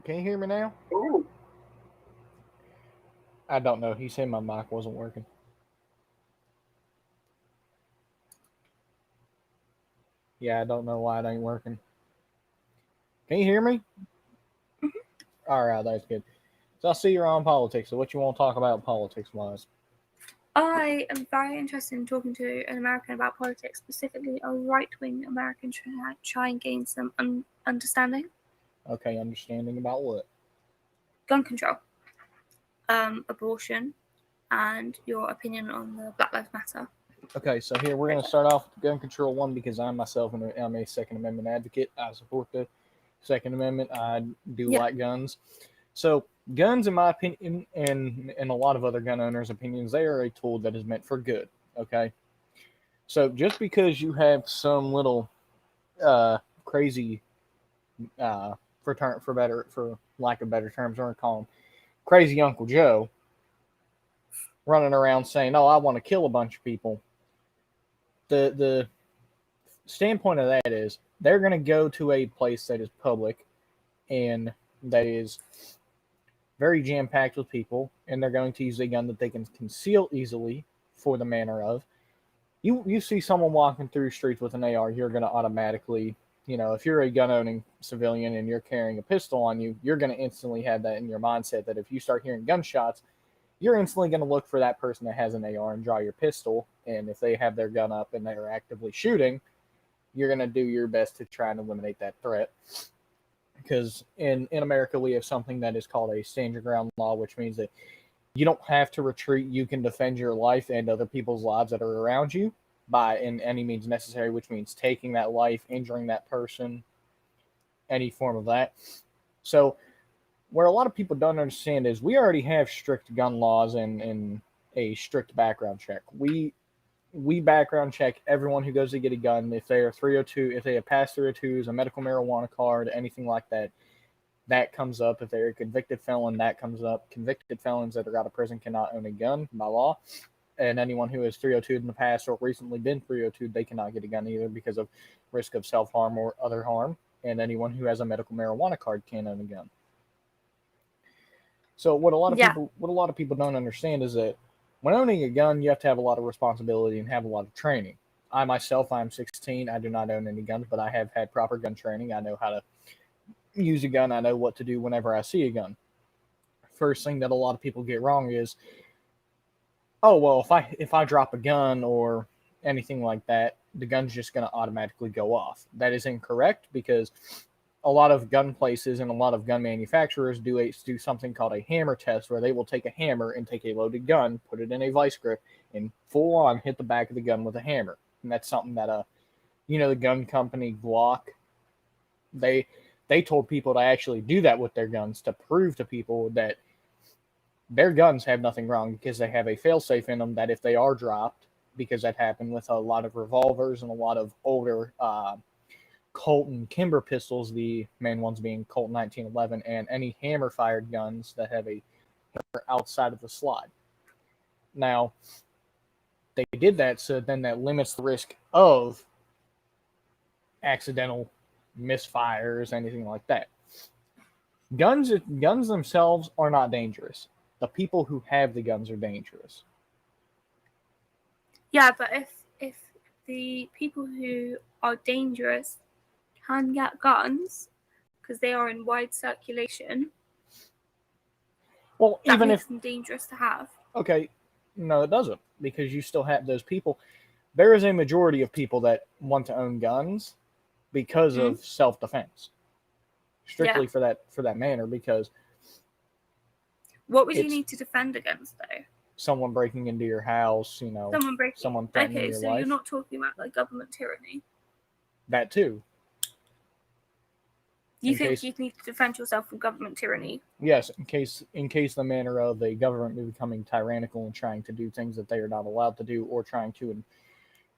Can you hear me now? Ooh. I don't know. He said my mic wasn't working. Yeah, I don't know why it ain't working. Can you hear me? All right, that's good. So I see you're on politics. So what you want to talk about politics wise? I am very interested in talking to an American about politics, specifically a right-wing American, try and gain some understanding. Okay, understanding about what? Gun control, abortion, and your opinion on the Black Lives Matter. Okay, so here we're going to start off with gun control one because I myself am a Second Amendment advocate. I support the Second Amendment. I do Yeah. like guns. So guns, in my opinion, and a lot of other gun owners' opinions, they are a tool that is meant for good. Okay, so just because you have some little crazy for lack of better terms, we're gonna call him crazy Uncle Joe running around saying, "Oh, I want to kill a bunch of people." The standpoint of that is they're gonna go to a place that is public and that is very jam packed with people, and they're going to use a gun that they can conceal easily for the manner of. You see someone walking through streets with an AR, you're going to automatically, if you're a gun owning civilian and you're carrying a pistol on you, you're going to instantly have that in your mindset that if you start hearing gunshots, you're instantly going to look for that person that has an AR and draw your pistol. And if they have their gun up and they're actively shooting, you're going to do your best to try and eliminate that threat. Because in America, we have something that is called a stand your ground law, which means that you don't have to retreat. You can defend your life and other people's lives that are around you by in any means necessary, which means taking that life, injuring that person, any form of that. So where a lot of people don't understand is we already have strict gun laws and a strict background check. We background check everyone who goes to get a gun if they are 302, if they have passed 302s, a medical marijuana card, anything like that. That comes up. If they're a convicted felon, that comes up. Convicted felons that are out of prison cannot own a gun by law. And anyone who has 302 in the past or recently been 302, they cannot get a gun either because of risk of self harm or other harm. And anyone who has a medical marijuana card can't own a gun. So Yeah. what a lot of people don't understand is that when owning a gun, you have to have a lot of responsibility and have a lot of training. I myself, I'm 16. I do not own any guns, but I have had proper gun training. I know how to use a gun. I know what to do whenever I see a gun. First thing that a lot of people get wrong is, oh well, if I drop a gun or anything like that, the gun's just going to automatically go off. That is incorrect because a lot of gun places and a lot of gun manufacturers do something called a hammer test, where they will take a hammer and take a loaded gun, put it in a vice grip, and full on hit the back of the gun with a hammer. And that's something that the gun company Glock, they they told people to actually do that with their guns to prove to people that their guns have nothing wrong because they have a failsafe in them that if they are dropped, because that happened with a lot of revolvers and a lot of older Colt and Kimber pistols, the main ones being Colt 1911, and any hammer fired guns that have a hammer outside of the slide. Now, they did that so then that limits the risk of accidental misfires, anything like that. Guns themselves are not dangerous. The people who have the guns are dangerous. Yeah, but if the people who are dangerous can get guns because they are in wide circulation, Well, that even makes if them dangerous to have. okay, no, it doesn't because you still have those people. There is a majority of people that want to own guns because Mm-hmm. of self defense, Yeah. strictly for that manner because What would you it's need to defend against though? someone breaking into your house, Someone breaking. someone threatening Okay, your so you're life. not talking about like government tyranny. That too. You In think case you'd need to defend yourself from government tyranny? yes, in case the manner of a government becoming tyrannical and trying to do things that they are not allowed to do or trying to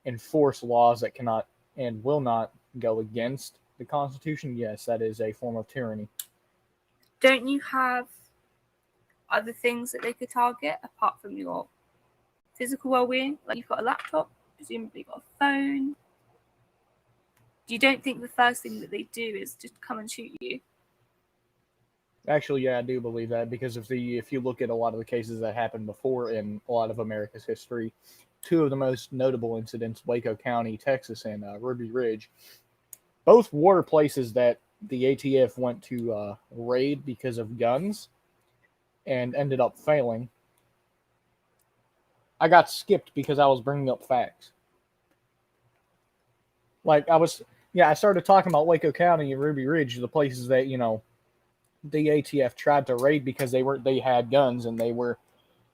enforce laws that cannot and will not go against the Constitution, yes, that is a form of tyranny. Don't you have other things that they could target apart from your physical well-being? Like you've got a laptop, presumably you've got a phone. You don't think the first thing that they do is just come and shoot you? Actually, yeah, I do believe that because if you look at a lot of the cases that happened before in a lot of America's history, two of the most notable incidents, Waco County, Texas, and Ruby Ridge, both were places that the ATF went to raid because of guns and ended up failing. I got skipped because I was bringing up facts. Like I started talking about Waco County and Ruby Ridge, the places that the ATF tried to raid because they had guns and they were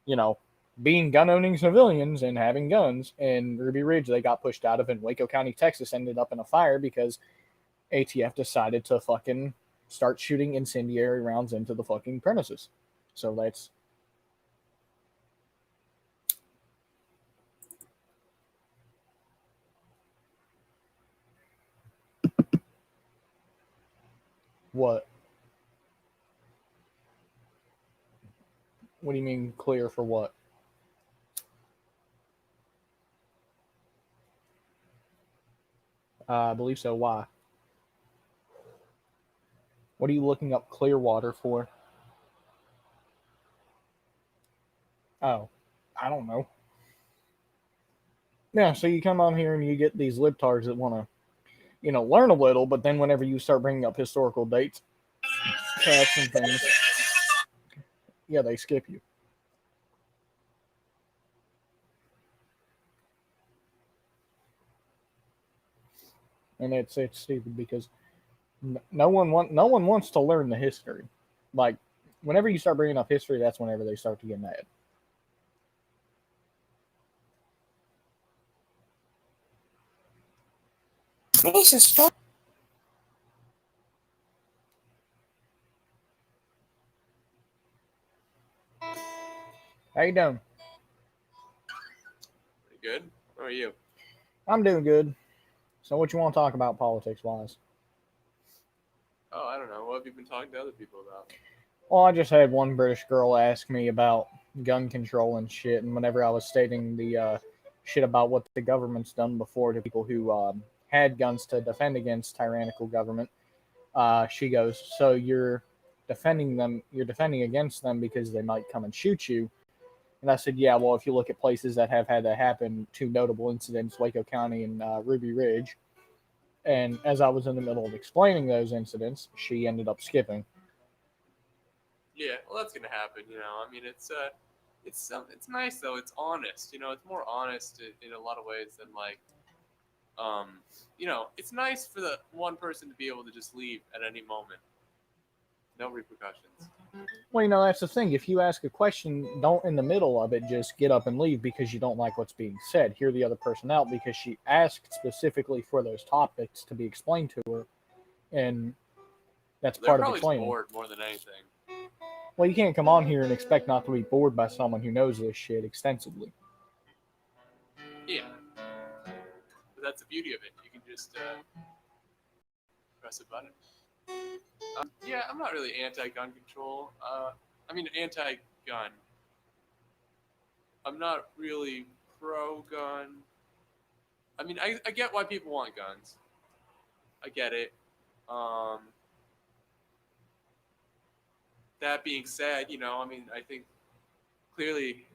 you know being gun owning civilians and having guns. In Ruby Ridge, they got pushed out of, and Waco County, Texas, ended up in a fire because ATF decided to fucking start shooting incendiary rounds into the fucking premises. So that's what. What do you mean clear for what? I believe so. Why? What are you looking up Clearwater for? Oh, I don't know. Yeah, so you come on here and you get these libtards that want to, learn a little, but then whenever you start bringing up historical dates, facts, and things, yeah, they skip you. And it's stupid because no one wants to learn the history. Like, whenever you start bringing up history, that's whenever they start to get mad. Jesus. How you doing? Pretty good. How are you? I'm doing good. So what you want to talk about politics wise? Oh, I don't know. What have you been talking to other people about? Well, I just had one British girl ask me about gun control and shit, and whenever I was stating the shit about what the government's done before to people who had guns to defend against tyrannical government, she goes, "So you're defending them? You're defending against them because they might come and shoot you?" And I said, "Yeah. Well, if you look at places that have had that happen, two notable incidents, Waco County and Ruby Ridge." And as I was in the middle of explaining those incidents, she ended up skipping. Yeah, well, that's gonna happen. I mean, it's nice though. It's honest. It's more honest in a lot of ways than like, it's nice for the one person to be able to just leave at any moment, no repercussions. Well, that's the thing. If you ask a question, don't in the middle of it just get up and leave because you don't like what's being said. Hear the other person out because she asked specifically for those topics to be explained to her, and that's They're part of probably explaining. bored more than anything. Well, you can't come on here and expect not to be bored by someone who knows this shit extensively. Yeah, but that's the beauty of it. You can just press a button. Yeah, I'm not really anti-gun control. I mean, anti-gun. I'm not really pro-gun. I mean, I get why people want guns. I get it. That being said, I mean, I think clearly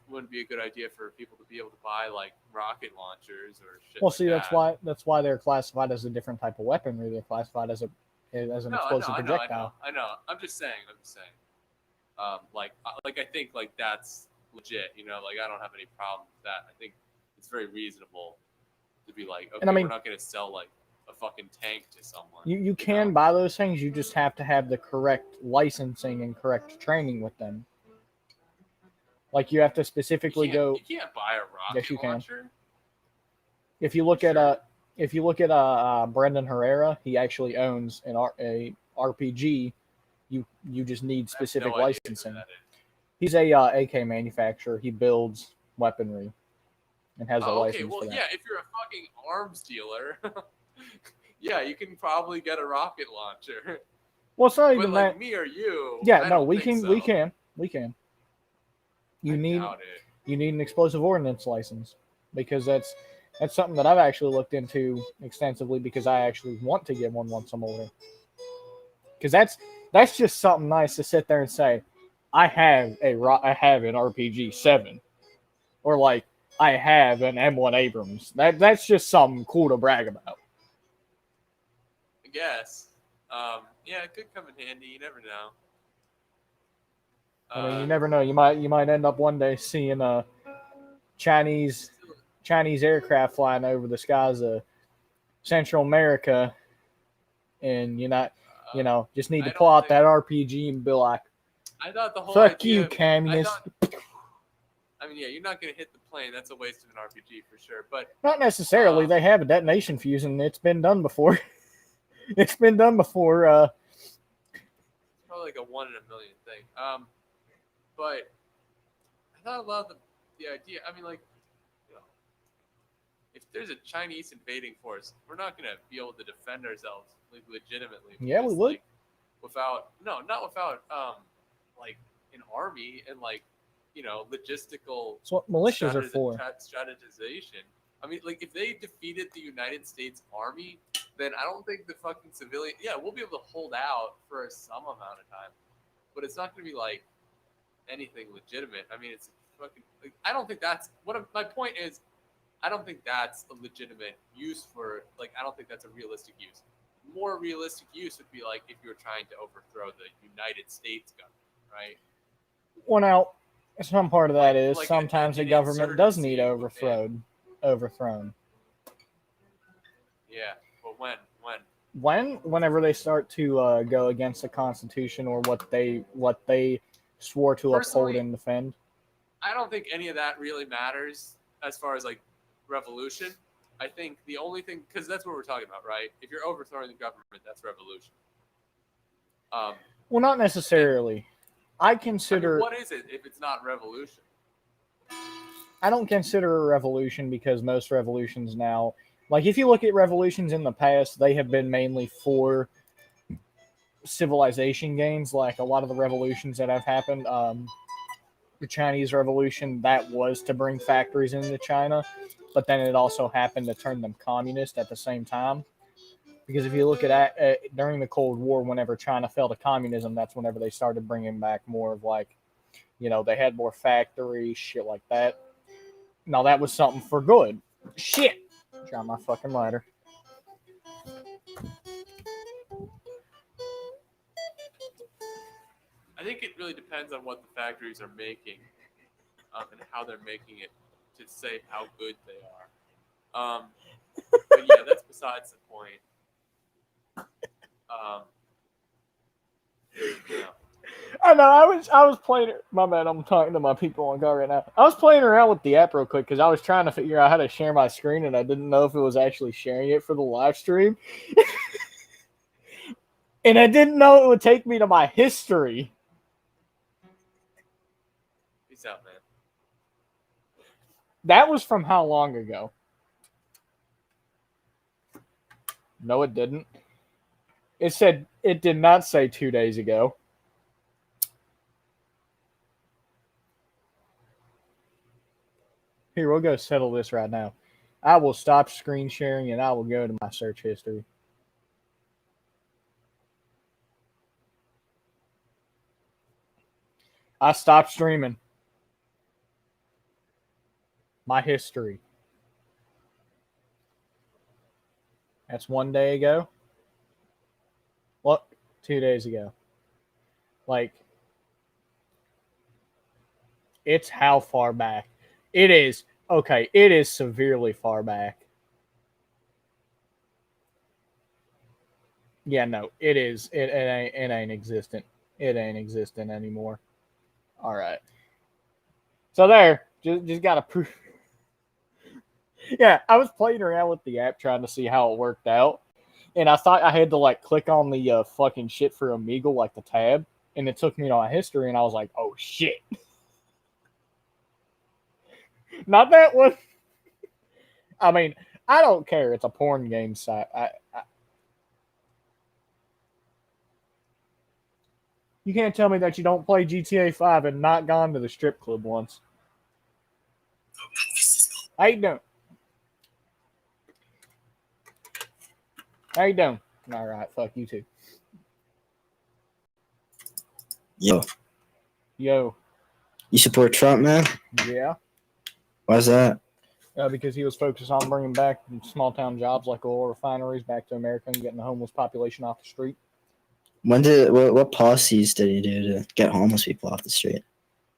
wouldn't be a good idea for people to be able to buy like rocket launchers or shit. Well, like see, that. that's why they're classified as a different type of weaponry. They're classified as an explosive projectile. I know. I'm just saying. Like I think like that's legit. Like I don't have any problem with that. I think it's very reasonable to be like, okay, And I mean, we're not going to sell like a fucking tank to someone. You can buy those things. You just have to have the correct licensing and correct training with them. Like you have to specifically You can't buy a rocket yes, you launcher. Can. If you look at Brendan Herrera, he actually owns a RPG. You just need specific licensing. He's a AK manufacturer. He builds weaponry and has a license. Okay, well, for that. Yeah, if you're a fucking arms dealer, yeah, you can probably get a rocket launcher. Well, it's not even like that. me or you. Yeah, no, we can. You need an explosive ordnance license because that's something that I've actually looked into extensively because I actually want to get one once I'm older. Because That's just something nice to sit there and say, I have an RPG 7, or like I have an M1 Abrams. That's just something cool to brag about. I guess. Yeah, it could come in handy. You never know. I mean, you never know. You might end up one day seeing a Chinese aircraft flying over the skies of Central America, and just need to pull out that RPG and be like, I thought the whole "Fuck idea, you, communist." I mean, yeah, you're not going to hit the plane. That's a waste of an RPG for sure. But Not necessarily. They have a detonation fuse, and it's been done before. It's been done before. It's probably like a 1 in a million thing. But I thought a lot of the idea. I mean, like, if there's a Chinese invading force, we're not going to be able to defend ourselves legitimately. Yeah, we would. Not without like an army and like logistical. That's what militias are for. Strategization. I mean, like if they defeated the United States Army, then I don't think the fucking civilian. Yeah, we'll be able to hold out for some amount of time, but it's not going to be like anything legitimate. I mean, it's fucking. Like, I don't think that's my point is. I don't think that's a legitimate use for, like, I don't think that's a realistic use. More realistic use would be, like, if you were trying to overthrow the United States government, right? Well, now, some part of that is like sometimes the government does need overthrown. Yeah, but when? Whenever they start to go against the Constitution or what they swore to uphold and defend. I don't think any of that really matters as far as, like, revolution. I think the only thing, because that's what we're talking about, right? If you're overthrowing the government, that's revolution. Well, not necessarily. I consider. What is it if it's not revolution? I don't consider a revolution because most revolutions now, like if you look at revolutions in the past, they have been mainly for civilization gains. Like a lot of the revolutions that have happened, the Chinese Revolution, that was to bring factories into China, but then it also happened to turn them communist at the same time. Because if you look at during the Cold War, whenever China fell to communism, that's whenever they started bringing back more of like, they had more factories, shit like that. Now that was something for good. Shit! Drop my fucking lighter. I think it really depends on what the factories are making, and how they're making it to say how good they are. But yeah, that's besides the point. I know. I was playing it. My bad. I'm talking to my people on call right now. I was playing around with the app real quick because I was trying to figure out how to share my screen, and I didn't know if it was actually sharing it for the live stream. And I didn't know it would take me to my history. Peace out, man. That was from how long ago? No, it didn't. It did not say 2 days ago. Here, we'll go settle this right now. I will stop screen sharing and I will go to my search history. I stopped streaming. My history. That's 1 day ago. What? 2 days ago. Like, it's how far back? It is. Okay, it is severely far back. Yeah, no, it is. It ain't existent. It ain't existent anymore. All right. So there, just got to prove. Yeah, I was playing around with the app trying to see how it worked out, and I thought I had to like click on the fucking shit for omegle, like the tab, and it took me to my history, and I was like, oh shit. Not that one. I mean, I don't care. It's a porn game site. You can't tell me that you don't play GTA 5 and not gone to the strip club once. How you doing? How you doing? All right, fuck you too. Yo, Yo, you support Trump, man? yeah, Why's that? because he was focused on bringing back small town jobs like oil refineries back to America and getting the homeless population off the street. What policies did he do to get homeless people off the street?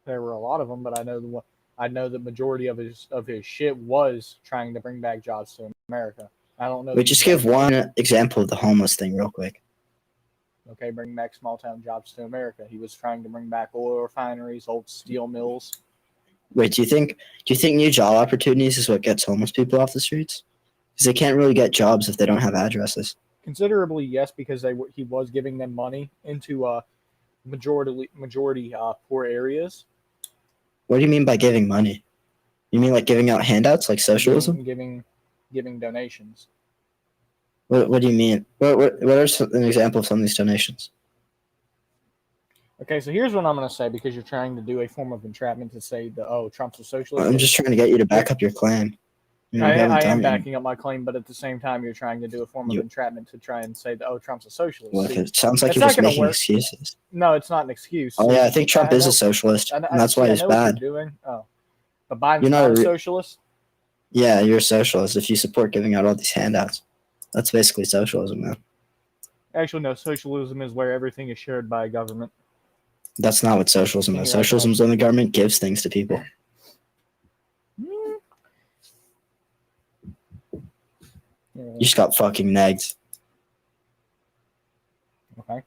There were a lot of them, but I know the majority of his shit was trying to bring back jobs to America. I don't know. Wait, just give one example of the homeless thing real quick. Okay, bring back small town jobs to America. He was trying to bring back oil refineries, old steel mills. Wait, do you think new job opportunities is what gets homeless people off the streets? Because they can't really get jobs if they don't have addresses. Considerably, yes, because he was giving them money into majority poor areas. What do you mean by giving money? You mean like giving out handouts, like socialism? Giving donations. What do you mean? What are an example of some of these donations? Okay, so here's what I'm going to say because you're trying to do a form of entrapment to say that Trump's a socialist. I'm just trying to get you to back up your claim. I am backing up my claim, but at the same time, you're trying to do a form of entrapment to try and say that Trump's a socialist. Well, it sounds like you're just making excuses. No, it's not an excuse. Oh yeah, I think Trump is a socialist, and that's why he's bad. Doing. Oh, but Biden's not a socialist. Yeah, you're a socialist if you support giving out all these handouts. That's basically socialism, man. Actually, no. Socialism is where everything is shared by a government. That's not what socialism is. Socialism is when the government gives things to people. You just got fucking negged. Okay.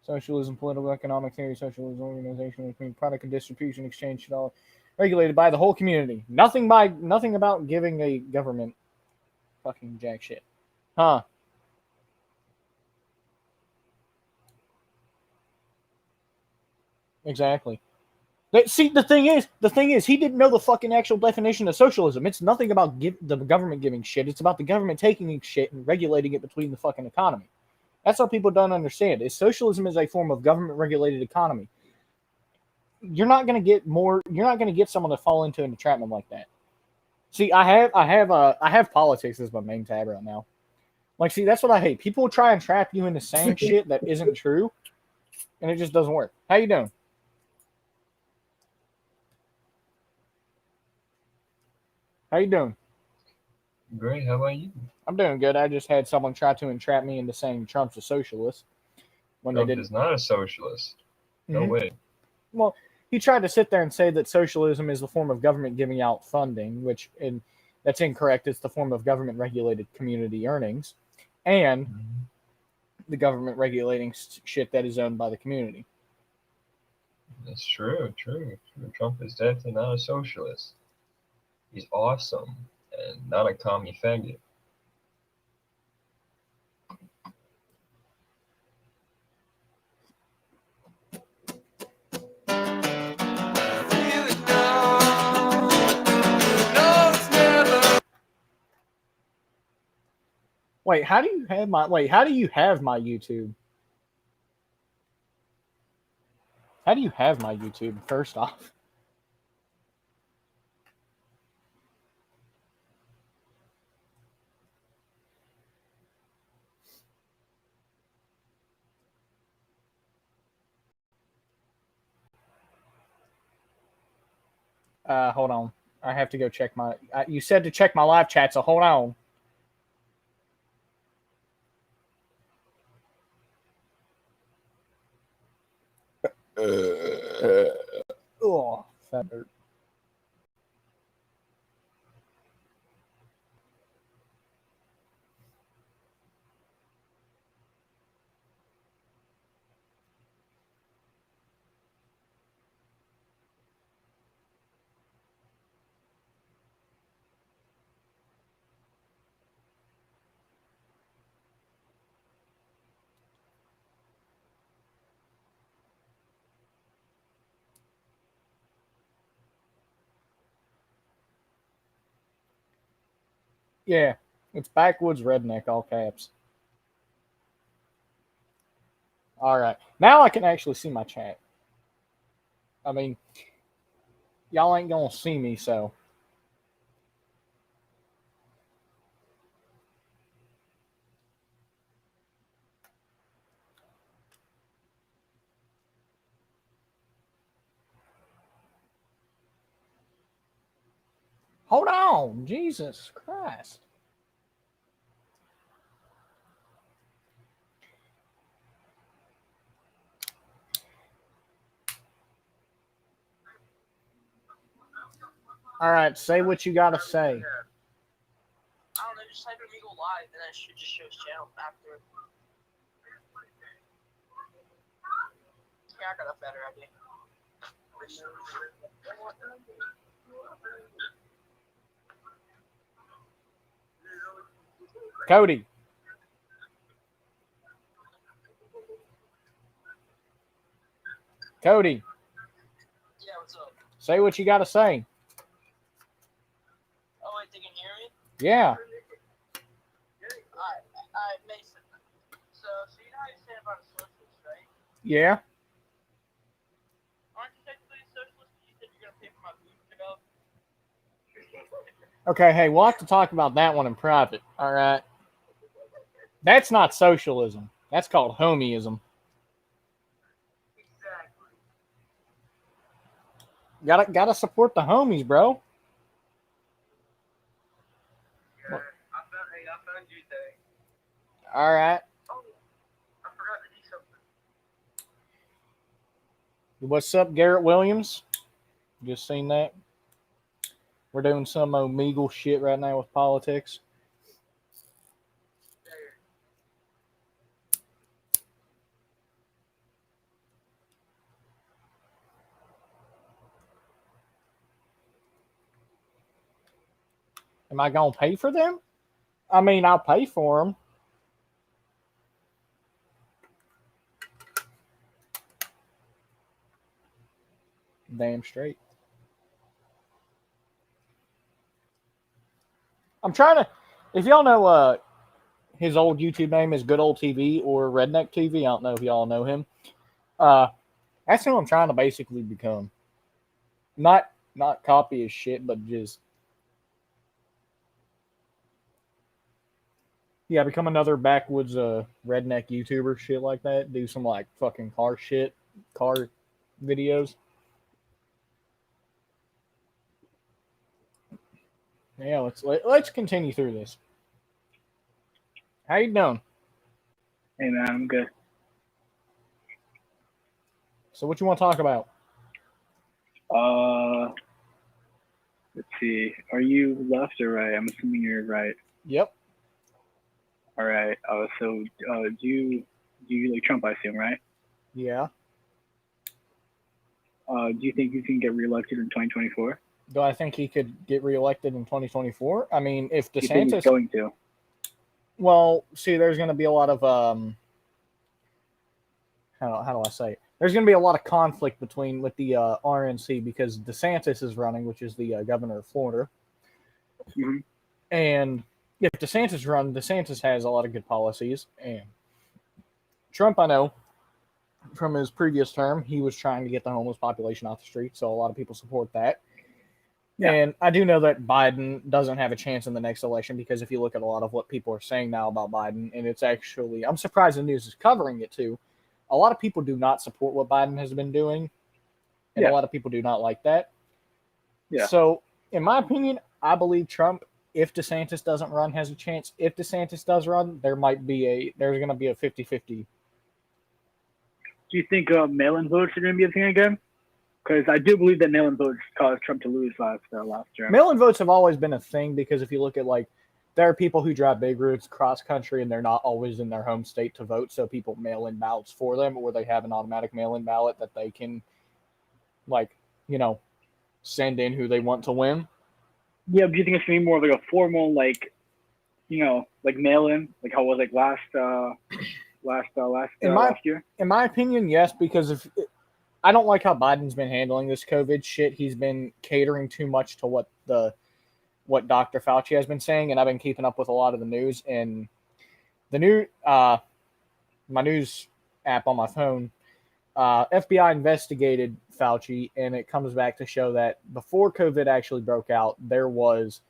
Socialism, political economic theory, socialism, organization between product and distribution, exchange, all regulated by the whole community. Nothing about giving a government fucking jack shit. Huh. Exactly. See, the thing is, he didn't know the fucking actual definition of socialism. It's nothing about the government giving shit. It's about the government taking shit and regulating it between the fucking economy. That's what people don't understand. Is socialism is a form of government-regulated economy. You're not going to get someone to fall into an entrapment like that. See, I have politics as my main tab right now. Like, see, that's what I hate. People try and trap you into saying shit that isn't true, and it just doesn't work. How you doing? How you doing? Great. How about you? I'm doing good. I just had someone try to entrap me into saying Trump's a socialist when Trump they didn't. is not a socialist. No way. Well, he tried to sit there and say that socialism is the form of government giving out funding, that's incorrect. It's the form of government-regulated community earnings, and the government regulating shit that is owned by the community. That's true. Trump is definitely not a socialist. He's awesome and not a commie faggot. Wait, how do you have my YouTube? How do you have my YouTube, first off? Hold on. I have to go check my... you said to check my live chat, so hold on. Oh, that hurt. Yeah, it's Backwoods Redneck, all caps. All right. Now I can actually see my chat. I mean, y'all ain't going to see me, so. Hold on. Jesus Christ. All right, say what you gotta say. I don't know, just type Omegle Live and then it should just show his channel after. Yeah, I got a better idea. Cody. Cody, Yeah, what's up? say what you gotta say. Oh, wait, they can hear me? Yeah. Alright, Mason. So you know how you said about a socialist, right? Yeah. Aren't you technically a socialist? You said you're gonna pay for my food to go. Okay, hey, we'll have to talk about that one in private. All right. That's not socialism. That's called homieism. Exactly. Gotta support the homies, bro. Yeah, I found you there. All right. Oh, I forgot to do something. What's up, Garrett Williams? Just seen that. We're doing some omegle shit right now with politics. Am I gonna pay for them? I mean, I'll pay for them. Damn straight. I'm trying to. If y'all know, his old YouTube name is Good Old TV or Redneck TV. I don't know if y'all know him. That's who I'm trying to basically become. Not copy his shit, but just become another backwoods redneck YouTuber shit like that. Do some like fucking car videos. Yeah, let's continue through this. How you doing? Hey man, I'm good. So what you want to talk about? Let's see. Are you left or right? I'm assuming you're right. Yep. All right. So do you like Trump? I assume, right? Yeah. Do you think you can get reelected in 2024? Do I think he could get reelected in 2024? I mean, if Do you think he's DeSantis, going to? well, see, there's going to be a lot of how do I say it? There's going to be a lot of conflict with the RNC because DeSantis is running, which is the governor of Florida. Mm-hmm. And if DeSantis runs, DeSantis has a lot of good policies. And Trump, I know, from his previous term, he was trying to get the homeless population off the street, so a lot of people support that. Yeah. And I do know that Biden doesn't have a chance in the next election because if you look at a lot of what people are saying now about Biden, and it's actually, I'm surprised the news is covering it too. A lot of people do not support what Biden has been doing, and a lot of people do not like that. Yeah. So, in my opinion, I believe Trump, if DeSantis doesn't run, has a chance. If DeSantis does run, there's going to be a 50-50. Do you think mail-in votes are going to be a thing again? Because I do believe that mail-in votes caused Trump to lose last term. Mail-in votes have always been a thing because if you look at there are people who drive big routes cross country and they're not always in their home state to vote, so people mail in ballots for them, or they have an automatic mail-in ballot that they can, send in who they want to win. Yeah, do you think it's going to be more of like a formal, mail-in, like how it was last year? In my opinion, yes, because I don't like how Biden's been handling this COVID shit. He's been catering too much to what Dr. Fauci has been saying, and I've been keeping up with a lot of the news. And the new my news app on my phone, FBI investigated Fauci, and it comes back to show that before COVID actually broke out, there was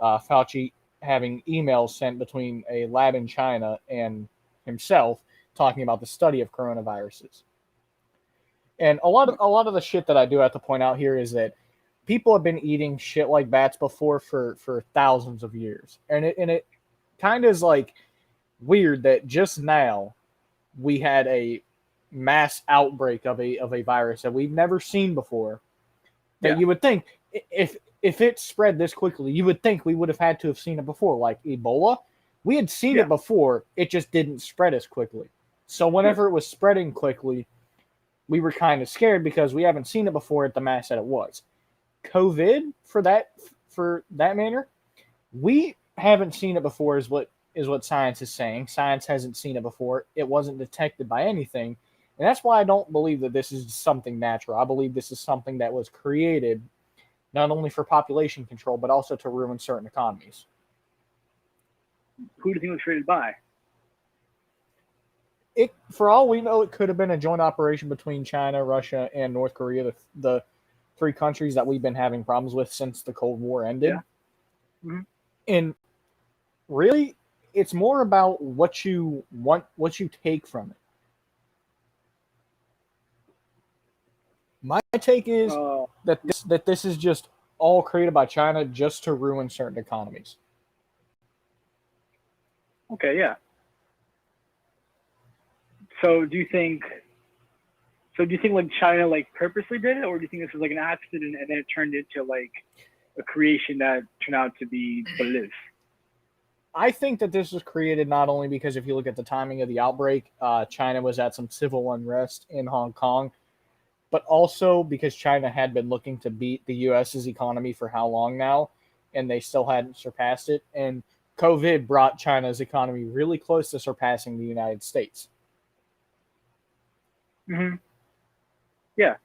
Fauci having emails sent between a lab in China and himself talking about the study of coronaviruses. And a lot of the shit that I do have to point out here is that people have been eating shit like bats before for thousands of years, and it kind of is like weird that just now we had a mass outbreak of a virus that we've never seen before. That Yeah. you would think if it spread this quickly, you would think we would have had to have seen it before, like Ebola. We had seen Yeah. it before, it just didn't spread as quickly. So whenever it was spreading quickly, we were kind of scared because we haven't seen it before at the mass that it was. COVID, for that manner, we haven't seen it before, is what science is saying. Science hasn't seen it before. It wasn't detected by anything. And that's why I don't believe that this is something natural. I believe this is something that was created not only for population control, but also to ruin certain economies. Who do you think it was created by? For all we know, it could have been a joint operation between China, Russia, and North Korea, the three countries that we've been having problems with since the Cold War ended. Yeah. Mhm. And really, it's more about what you take from it. My take is that this is just all created by China just to ruin certain economies. Okay, yeah. So do you think like China like purposely did it, or do you think this was like an accident and then it turned into like a creation that turned out to be what it is? I think that this was created not only because if you look at the timing of the outbreak, China was at some civil unrest in Hong Kong, but also because China had been looking to beat the U.S.'s economy for how long now, and they still hadn't surpassed it. And COVID brought China's economy really close to surpassing the United States. Mm-hmm. Yeah.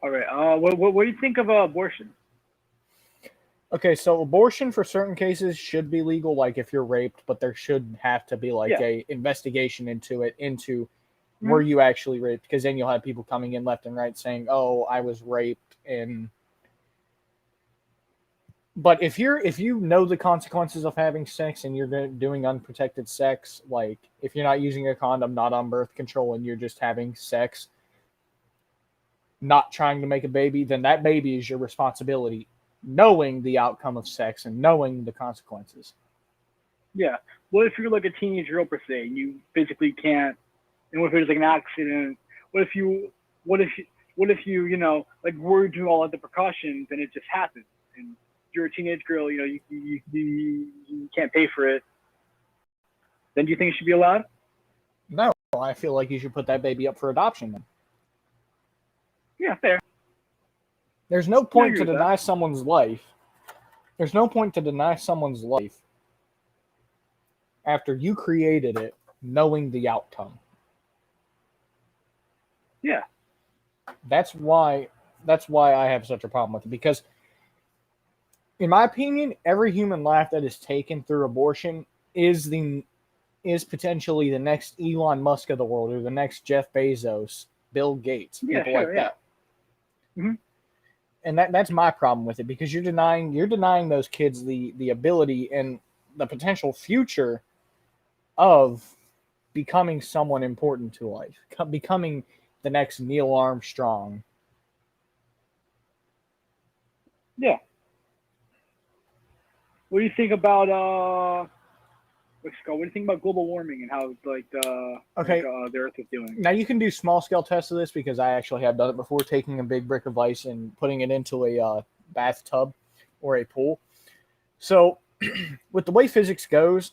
All right. What do you think of abortion? Okay, so abortion for certain cases should be legal, like if you're raped, but there should have to be like a investigation into it, were you actually raped? Because then you'll have people coming in left and right saying, "Oh, I was raped," but if you know the consequences of having sex and you're doing unprotected sex, like if you're not using a condom, not on birth control, and you're just having sex, not trying to make a baby, then that baby is your responsibility, knowing the outcome of sex and knowing the consequences. Yeah. What if you're like a teenage girl per se, and you physically can't? And what if there's like an accident? What if you like we're doing all of the precautions and it just happens? And you're a teenage girl, you can't pay for it. Then do you think it should be allowed? No, I feel like you should put that baby up for adoption then. Yeah, fair. There's no point to with deny someone's life. There's no point to deny someone's life after you created it, knowing the outcome. Yeah. That's why I have such a problem with it, because in my opinion, every human life that is taken through abortion is potentially the next Elon Musk of the world, or the next Jeff Bezos, Bill Gates, people like that. Mm-hmm. And that's my problem with it, because you're denying those kids the ability and the potential future of becoming someone important to life, becoming the next Neil Armstrong. Yeah. What do you think about what do you think about global warming and how the Earth is doing? Now you can do small scale tests of this, because I actually have done it before, taking a big brick of ice and putting it into a bathtub or a pool. So with the way physics goes,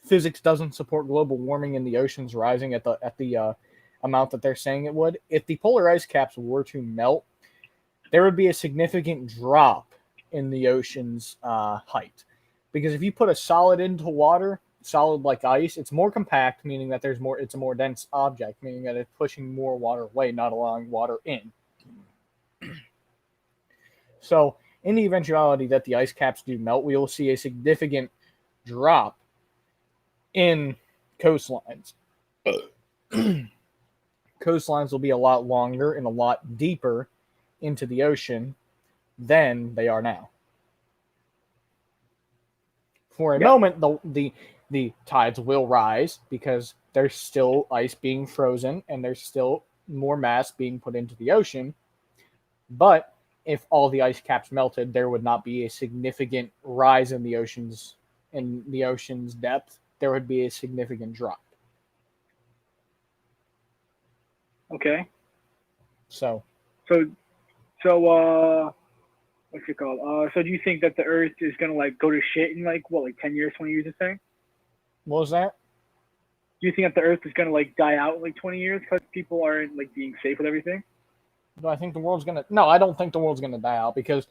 physics doesn't support global warming and the oceans rising at the amount that they're saying it would. If the polar ice caps were to melt, there would be a significant drop in the ocean's height. Because if you put a solid into water, solid like ice, it's more compact, meaning that it's a more dense object, meaning that it's pushing more water away, not allowing water in. So in the eventuality that the ice caps do melt, we will see a significant drop in coastlines. Coastlines will be a lot longer and a lot deeper into the ocean than they are now. For a moment, the tides will rise, because there's still ice being frozen and there's still more mass being put into the ocean. But if all the ice caps melted, there would not be a significant rise in the ocean's depth. There would be a significant drop. Okay. So So what's it called? So do you think that the Earth is gonna like go to shit in like 10 years, 20 years, or something? what was that? Do you think that the Earth is gonna like die out in like 20 years because people aren't like being safe with everything? Do I think the world's gonna? No, I don't think the world's gonna die out because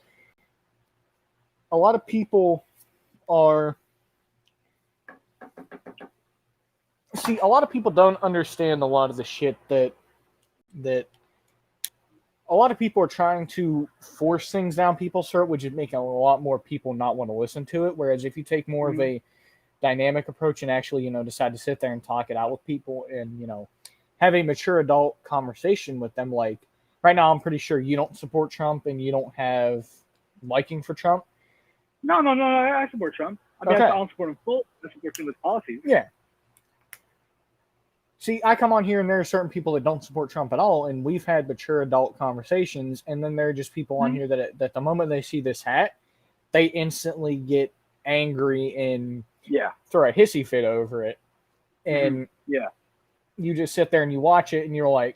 a lot of people are. See, a lot of people don't understand a lot of the shit that a lot of people are trying to force things down people's throat, which is making a lot more people not want to listen to it. Whereas if you take more of a dynamic approach and actually, decide to sit there and talk it out with people and, have a mature adult conversation with them, like right now, I'm pretty sure you don't support Trump and you don't have liking for Trump. No. I support Trump. I mean, Okay. I don't support him full. I support him with policies. Yeah. See, I come on here and there are certain people that don't support Trump at all, and we've had mature adult conversations, and then there are just people on here that the moment they see this hat, they instantly get angry and throw a hissy fit over it. And you just sit there and you watch it and you're like,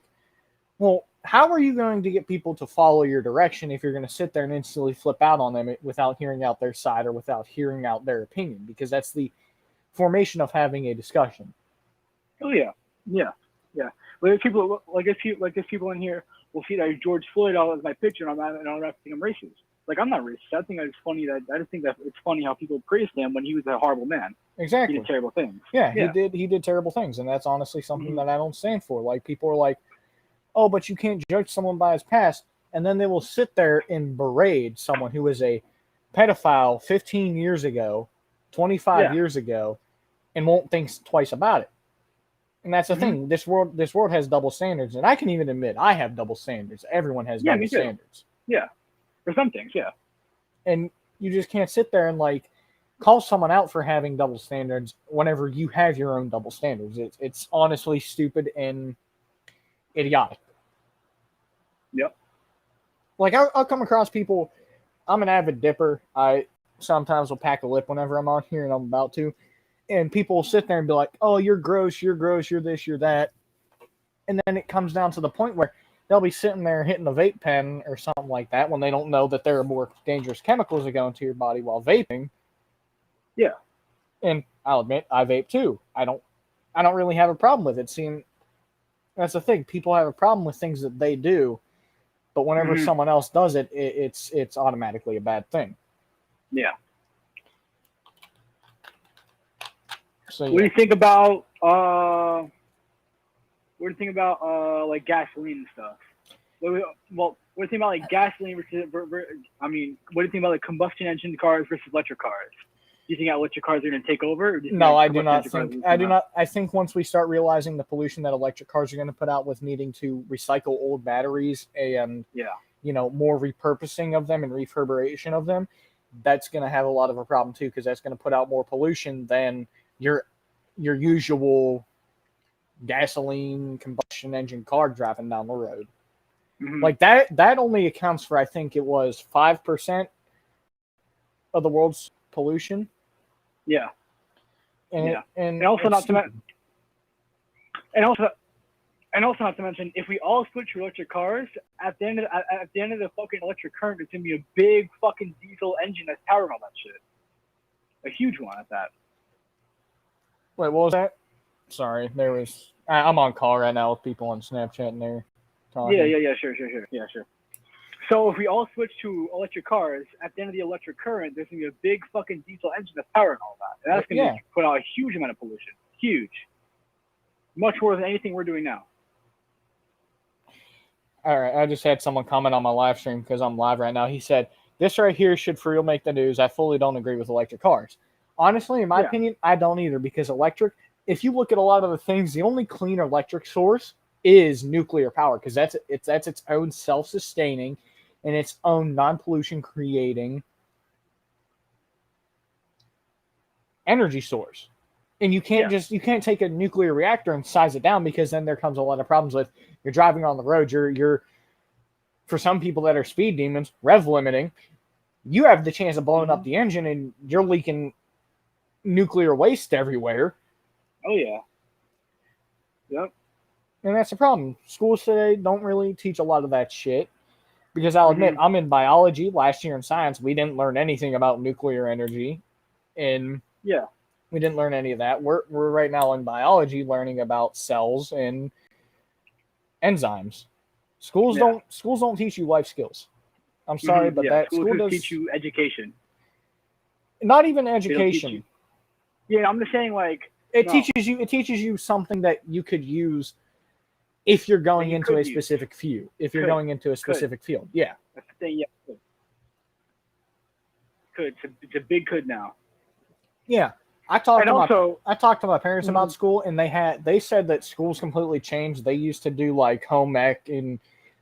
well, how are you going to get people to follow your direction if you're going to sit there and instantly flip out on them without hearing out their side or without hearing out their opinion? Because that's the formation of having a discussion. Oh yeah. Well, there's people there's people in here will see that George Floyd all as my picture, and I'm not think I'm racist. Like, I'm not racist. I think it's funny I just think that it's funny how people praise him when he was a horrible man. Exactly. He did terrible things. Yeah. He did terrible things, and that's honestly something that I don't stand for. Like, people are like, oh, but you can't judge someone by his past, and then they will sit there and berate someone who was a pedophile 15 years ago, 25 years ago, and won't think twice about it. And that's the thing. This world has double standards, and I can even admit I have double standards. Everyone has double standards. Yeah, for some things, yeah. And you just can't sit there and like call someone out for having double standards whenever you have your own double standards. It's honestly stupid and idiotic. Yep. Like I'll come across people. I'm an avid dipper. I sometimes will pack a lip whenever I'm on here, and I'm about to. And people will sit there and be like, oh, you're gross, you're this, you're that. And then it comes down to the point where they'll be sitting there hitting a vape pen or something like that when they don't know that there are more dangerous chemicals that go into your body while vaping. Yeah. And I'll admit, I vape too. I don't really have a problem with it. That's the thing. People have a problem with things that they do, but whenever someone else does it, it's automatically a bad thing. Yeah. So, What do you think about like gasoline and stuff? What do you think about like gasoline versus? I mean, what do you think about like combustion engine cars versus electric cars? Do you think electric cars are going to take over? Or do you think no, I do not think. I do not. I think once we start realizing the pollution that electric cars are going to put out with needing to recycle old batteries and more repurposing of them and reverberation of them, that's going to have a lot of a problem too, because that's going to put out more pollution than your usual gasoline combustion engine car driving down the road. Like that only accounts for, I think it was 5% of the world's pollution. Yeah. And also not to mention, if we all switch to electric cars, at the end of the fucking electric current, it's gonna be a big fucking diesel engine that's powering all that shit. A huge one at that. Wait, what was that? Sorry, I'm on call right now with people on Snapchat and they're talking. Yeah, sure. So if we all switch to electric cars, at the end of the electric current, there's going to be a big fucking diesel engine that's powering all that. And that's going to put out a huge amount of pollution. Huge. Much more than anything we're doing now. All right, I just had someone comment on my live stream because I'm live right now. He said, this right here should for real make the news. I fully don't agree with electric cars. Honestly, in my opinion, I don't either, because electric, if you look at a lot of the things, the only clean electric source is nuclear power, because that's its own self-sustaining and its own non-pollution creating energy source. And you can't you can't take a nuclear reactor and size it down, because then there comes a lot of problems with you're driving on the road, you're for some people that are speed demons, rev limiting, you have the chance of blowing up the engine and you're leaking nuclear waste everywhere. Oh yeah. Yep. And that's the problem. Schools today don't really teach a lot of that shit. Because I'll admit, I'm in biology. Last year in science, we didn't learn anything about nuclear energy. And we didn't learn any of that. We're right now in biology learning about cells and enzymes. Schools don't teach you life skills. I'm sorry, but that schools school does teach you education. Not even education. Yeah, I'm just saying it teaches you something that you could use if you're going into a specific field. If you're going into a specific field. Yeah. That's the thing, yeah. Could. It's a big could now. Yeah. I talked to my parents about school, and they said that school's completely changed. They used to do like home ec and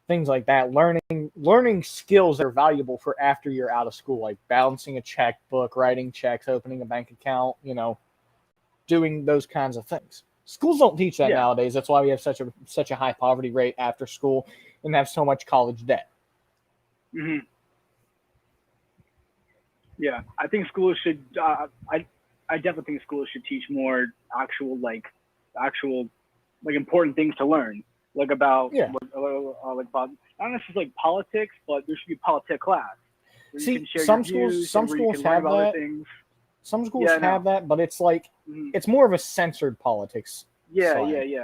things like that, learning skills that are valuable for after you're out of school, like balancing a checkbook, writing checks, opening a bank account, doing those kinds of things. Schools don't teach that nowadays. That's why we have such a high poverty rate after school and have so much college debt. Mm-hmm. Yeah, I think schools should. I definitely think schools should teach more actual important things to learn, about about not necessarily like politics, but there should be a politics class. See, some schools have that. Some schools have that, but it's like it's more of a censored politics. Yeah,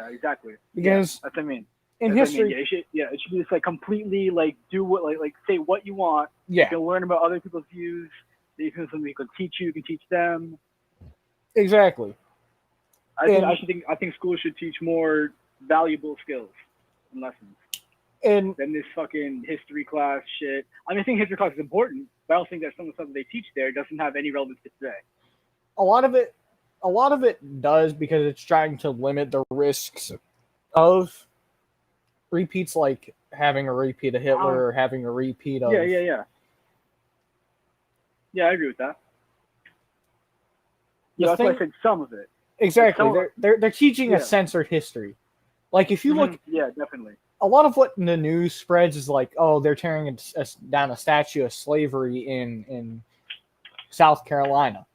exactly. Because that's what I mean. In history, it should be just completely do what say what you want. Yeah. You can learn about other people's views. You can teach you. You can teach them. Exactly. I think schools should teach more valuable skills and lessons. Than this fucking history class shit. I mean, I think history class is important, but I also think that some of the stuff that they teach there doesn't have any relevance to today. A lot of it does, because it's trying to limit the risks of repeats, like having a repeat of Hitler or having a repeat of... Yeah, I agree with that. Yeah, that's why I said some of it. Exactly. They're teaching a censored history. Like, if you look... Yeah, definitely. A lot of what the news spreads is like, oh, they're tearing down a statue of slavery in South Carolina.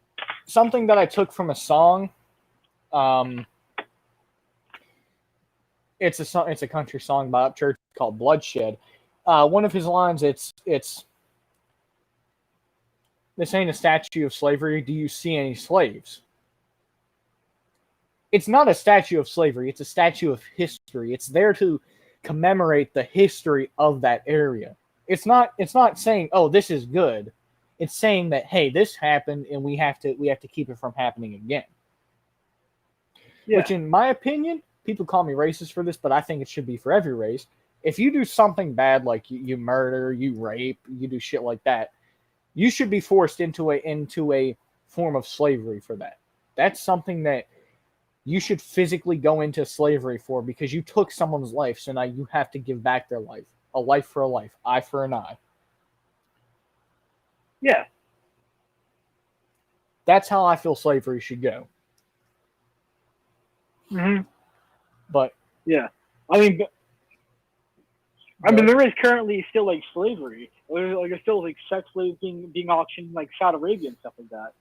Something that I took from a song. It's a country song by Upchurch called "Bloodshed." One of his lines, it's this ain't a statue of slavery. Do you see any slaves? It's not a statue of slavery. It's a statue of history. It's there to commemorate the history of that area. It's not saying, oh, this is good. It's saying that, hey, this happened and we have to keep it from happening again. Yeah. Which, in my opinion, people call me racist for this, but I think it should be for every race. If you do something bad, like you murder, you rape, you do shit like that, you should be forced into a form of slavery for that. That's something that you should physically go into slavery for, because you took someone's life, so now you have to give back their life. A life for a life, eye for an eye. Yeah. That's how I feel slavery should go. Mm-hmm. But yeah, I mean, there is currently still slavery. There's still sex slaves being auctioned Saudi Arabia and stuff like that.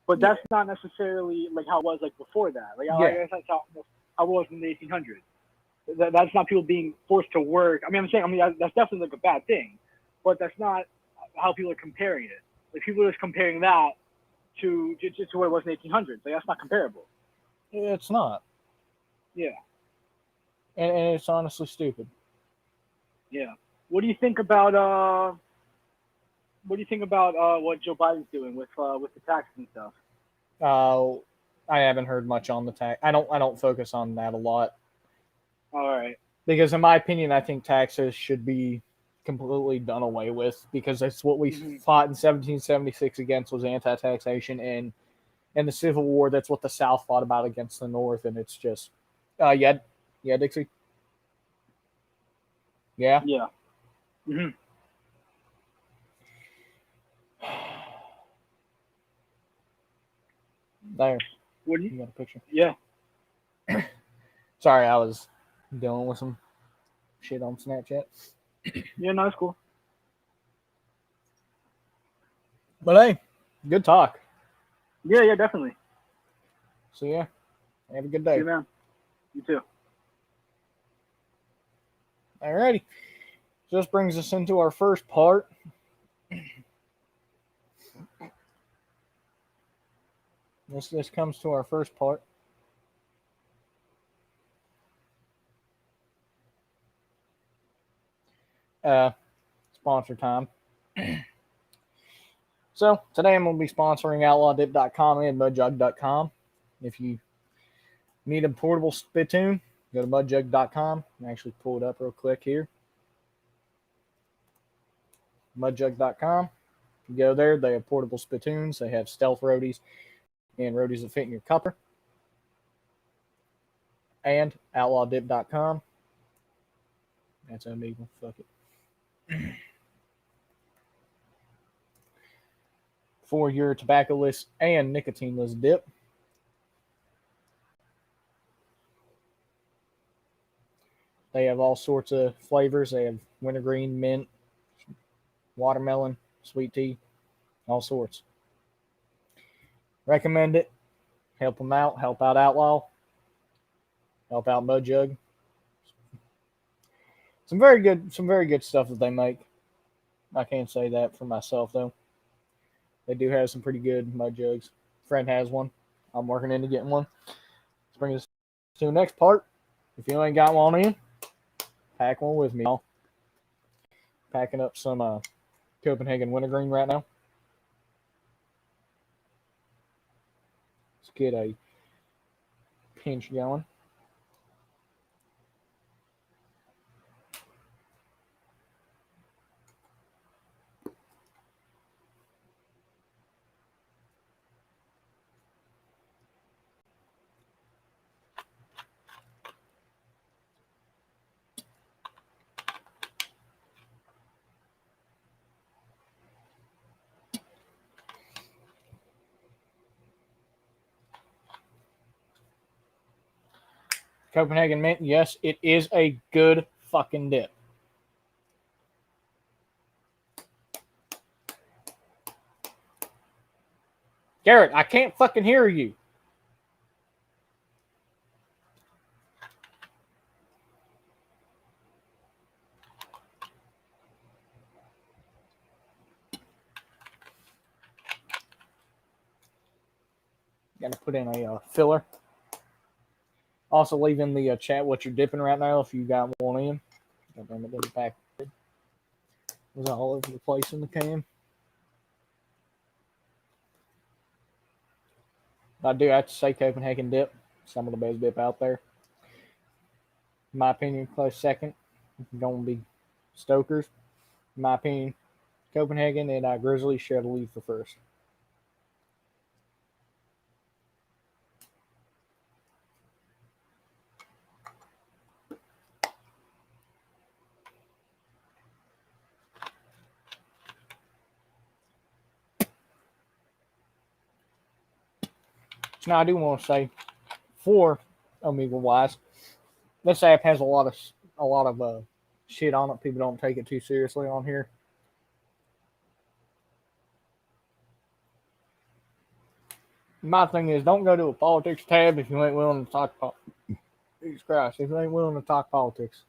But that's not necessarily how it was before that. I guess that's how it was in the 1800s. That's not people being forced to work. I'm saying that's definitely a bad thing, but that's not how people are comparing it. People are just comparing that to what it was in the 1800s. That's not comparable. It's not. Yeah. And it's honestly stupid. Yeah. What do you think about what Joe Biden's doing with the taxes and stuff? I haven't heard much on the tax. I don't focus on that a lot. All right. Because in my opinion, I think taxes should be completely done away with, because that's what we fought in 1776 against, was anti-taxation, and in the Civil War, that's what the South fought about against the North, and it's just, yeah, Dixie? Yeah? Yeah. Mm-hmm. There. You got a picture? Yeah. Sorry, I was dealing with some shit on Snapchat. Yeah, no, it's cool. But hey, good talk. Yeah, definitely. So yeah, have a good day. See you, man. You too. Alrighty. So this brings us into our first part. This comes to our first part. Sponsor time. So today I'm going to be sponsoring outlawdip.com and mudjug.com. If you need a portable spittoon, go to mudjug.com and actually pull it up real quick here. Mudjug.com. You go there, they have portable spittoons, they have stealth roadies and roadies that fit in your cupper. And outlawdip.com. That's omegle. Fuck it. For your tobacco-less and nicotine-less dip. They have all sorts of flavors. They have wintergreen, mint, watermelon, sweet tea, all sorts. Recommend it. Help them out. Help out Outlaw. Help out Mudjug. Some very good stuff that they make. I can't say that for myself though. They do have some pretty good mud jugs. Friend has one. I'm working into getting one. Let's bring us to the next part. If you ain't got one in, pack one with me, y'all. Packing up some Copenhagen wintergreen right now. Let's get a pinch going. Copenhagen mint, yes, it is a good fucking dip. Garrett, I can't fucking hear you. Got to put in a filler. Also, leave in the chat what you're dipping right now if you got one in. It didn't pack. It was all over the place in the can. I do have to say Copenhagen dip. Some of the best dip out there. In my opinion, close second. Going to be Stoker's. In my opinion, Copenhagen and Grizzly share the lead for first. Now I do want to say, for omegle wise, this app has a lot of shit on it. People don't take it too seriously on here. My thing is, don't go to a politics tab if you ain't willing to talk politics. Jesus Christ, if you ain't willing to talk politics.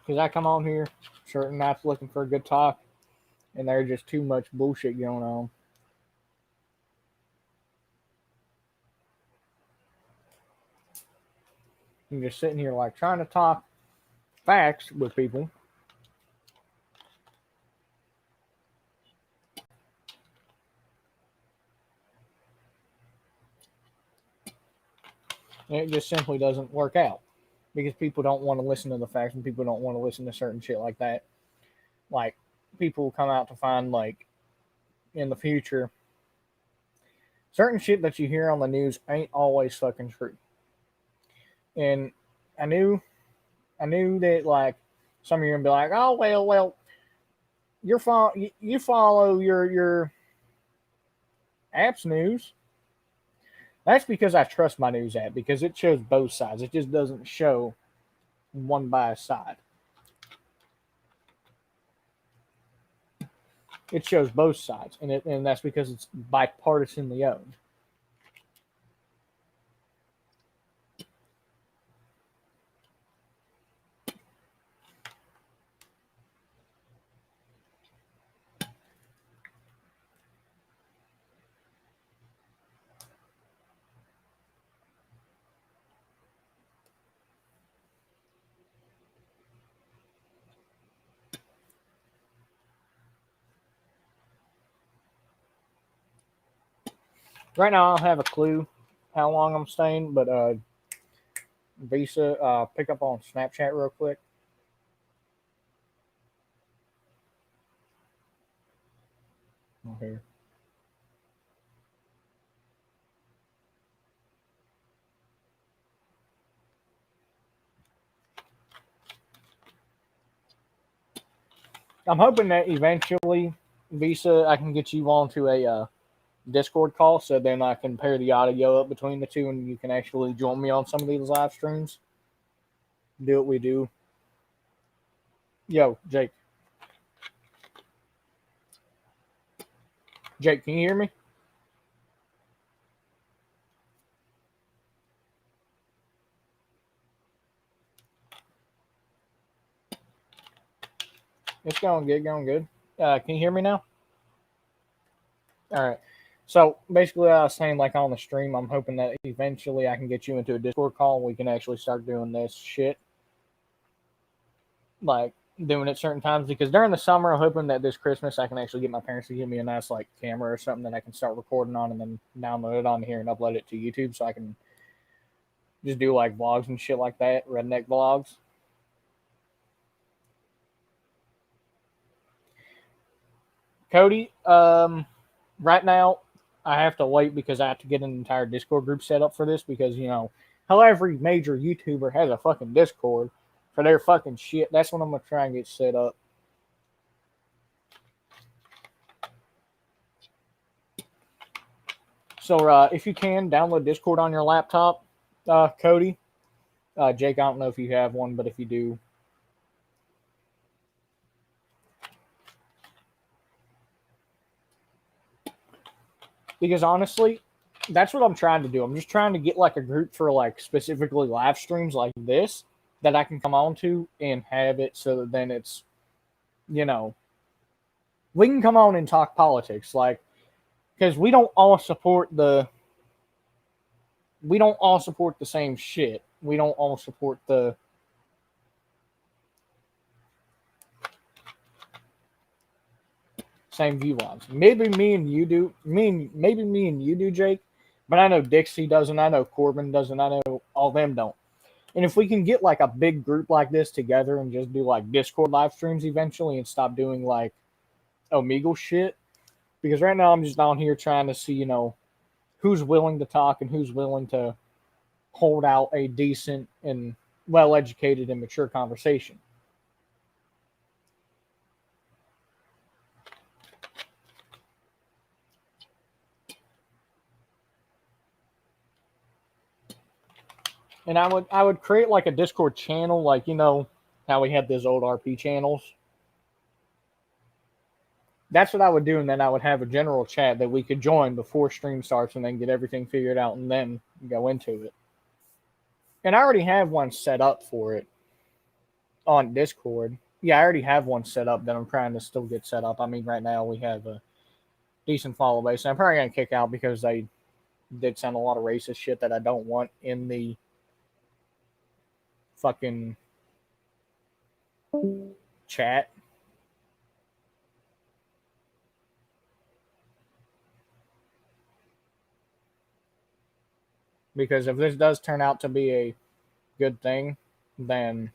Because I come on here certain nights looking for a good talk, and there's just too much bullshit going on. I'm just sitting here like trying to talk facts with people. And it just simply doesn't work out. Because people don't want to listen to the facts and people don't want to listen to certain shit like that. Like, people come out to find, like, in the future, certain shit that you hear on the news ain't always fucking true. And I knew that, like, some of you would be like, oh, well, you follow your app's news. That's because I trust my news app, because it shows both sides. It just doesn't show one biased side. It shows both sides, and that's because it's bipartisanly owned. Right now, I don't have a clue how long I'm staying, but Visa, pick up on Snapchat real quick. Okay. I'm hoping that eventually, Visa, I can get you onto a Discord call, so then I can pair the audio up between the two, and you can actually join me on some of these live streams. Do what we do. Yo, Jake. Jake, can you hear me? It's going good, going good. Can you hear me now? All right. So basically, I was saying, like on the stream, I'm hoping that eventually I can get you into a Discord call and we can actually start doing this shit. Like doing it certain times, because during the summer, I'm hoping that this Christmas I can actually get my parents to give me a nice like camera or something that I can start recording on and then download it on here and upload it to YouTube so I can just do like vlogs and shit like that, redneck vlogs. Cody, right now I have to wait because I have to get an entire Discord group set up for this, because you know how every major YouTuber has a fucking Discord for their fucking shit. That's what I'm gonna try and get set up. So if you can download Discord on your laptop, Cody, Jake, I don't know if you have one, but if you do, because honestly, that's what I'm trying to do. I'm just trying to get like a group for like specifically live streams like this that I can come on to and have it so that then it's, you know, we can come on and talk politics, like, because we don't all support the same shit. We don't all support the same view lines. Maybe me and you do. Maybe me and you do, Jake. But I know Dixie doesn't. I know Corbin doesn't. I know all them don't. And if we can get like a big group like this together and just do like Discord live streams eventually and stop doing like omegle shit, because right now I'm just down here trying to see, you know, who's willing to talk and who's willing to hold out a decent and well-educated and mature conversation. And I would create like a Discord channel, like, you know how we had those old RP channels. That's what I would do, and then I would have a general chat that we could join before stream starts and then get everything figured out and then go into it. And I already have one set up for it on Discord. Yeah, I already have one set up that I'm trying to still get set up. I mean, right now we have a decent follow base. And I'm probably going to kick out because they did sound a lot of racist shit that I don't want in the fucking chat. Because if this does turn out to be a good thing, then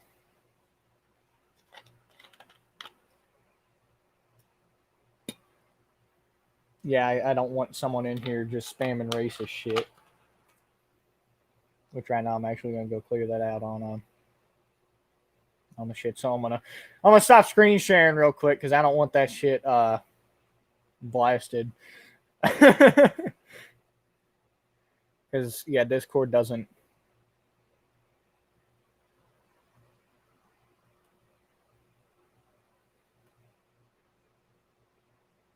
yeah, I don't want someone in here just spamming racist shit. Which right now I'm actually gonna go clear that out on the shit. So I'm gonna stop screen sharing real quick because I don't want that shit blasted. Because, yeah, Discord doesn't.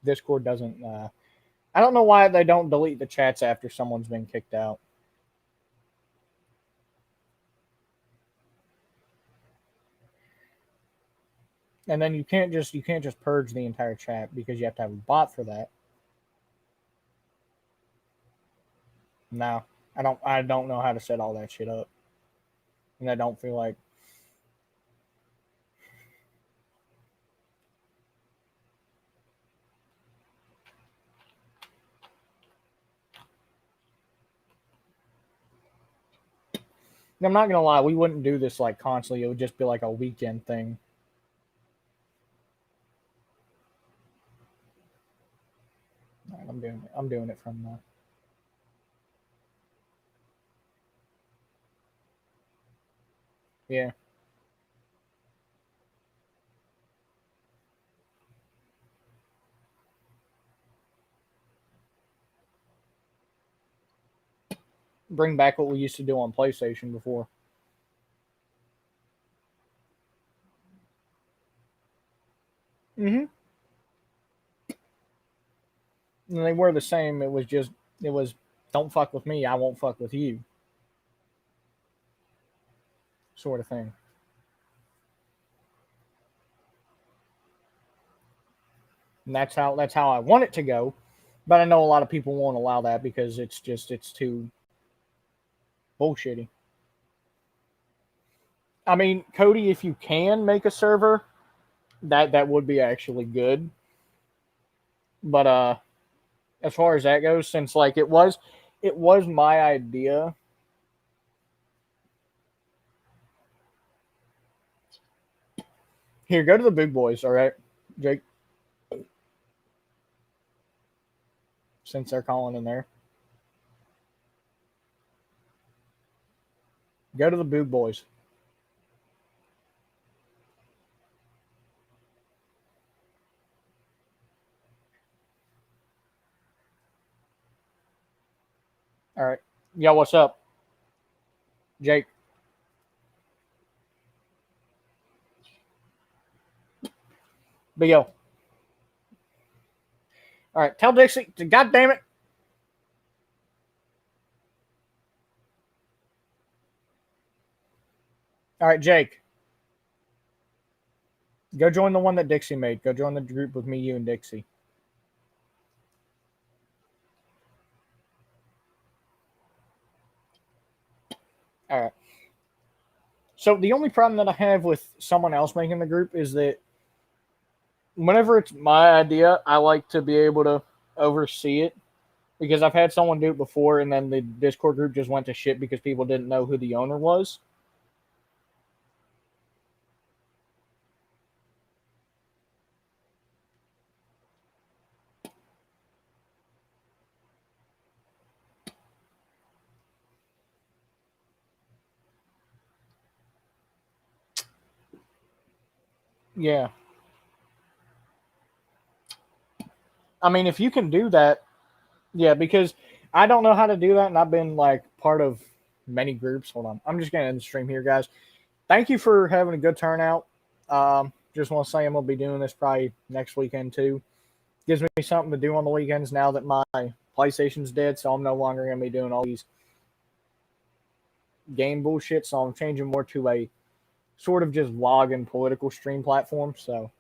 I don't know why they don't delete the chats after someone's been kicked out. And then you can't just purge the entire chat because you have to have a bot for that. No, I don't know how to set all that shit up. And I don't feel like I'm not gonna lie, we wouldn't do this like constantly. It would just be like a weekend thing. All right, I'm doing it from the. Yeah. Bring back what we used to do on PlayStation before. Mm-hmm. And they were the same. It was don't fuck with me, I won't fuck with you. Sort of thing. And that's how I want it to go. But I know a lot of people won't allow that because it's too bullshitty. I mean, Cody, if you can make a server, that would be actually good. But as far as that goes, since like it was my idea. Here, go to the big boys, all right, Jake. Since they're calling in there, go to the big boys. All right, yo, what's up, Jake? But yo, all right, tell Dixie. God damn it. All right, Jake. Go join the one that Dixie made. Go join the group with me, you, and Dixie. All right. So the only problem that I have with someone else making the group is that whenever it's my idea, I like to be able to oversee it because I've had someone do it before and then the Discord group just went to shit because people didn't know who the owner was. Yeah. I mean, if you can do that, yeah, because I don't know how to do that, and I've been like part of many groups. Hold on, I'm just gonna end the stream here, guys. Thank you for having a good turnout. Just want to say I'm gonna be doing this probably next weekend too. Gives me something to do on the weekends now that my PlayStation's dead, so I'm no longer gonna be doing all these game bullshit. So I'm changing more to a sort of just vlog and political stream platform. So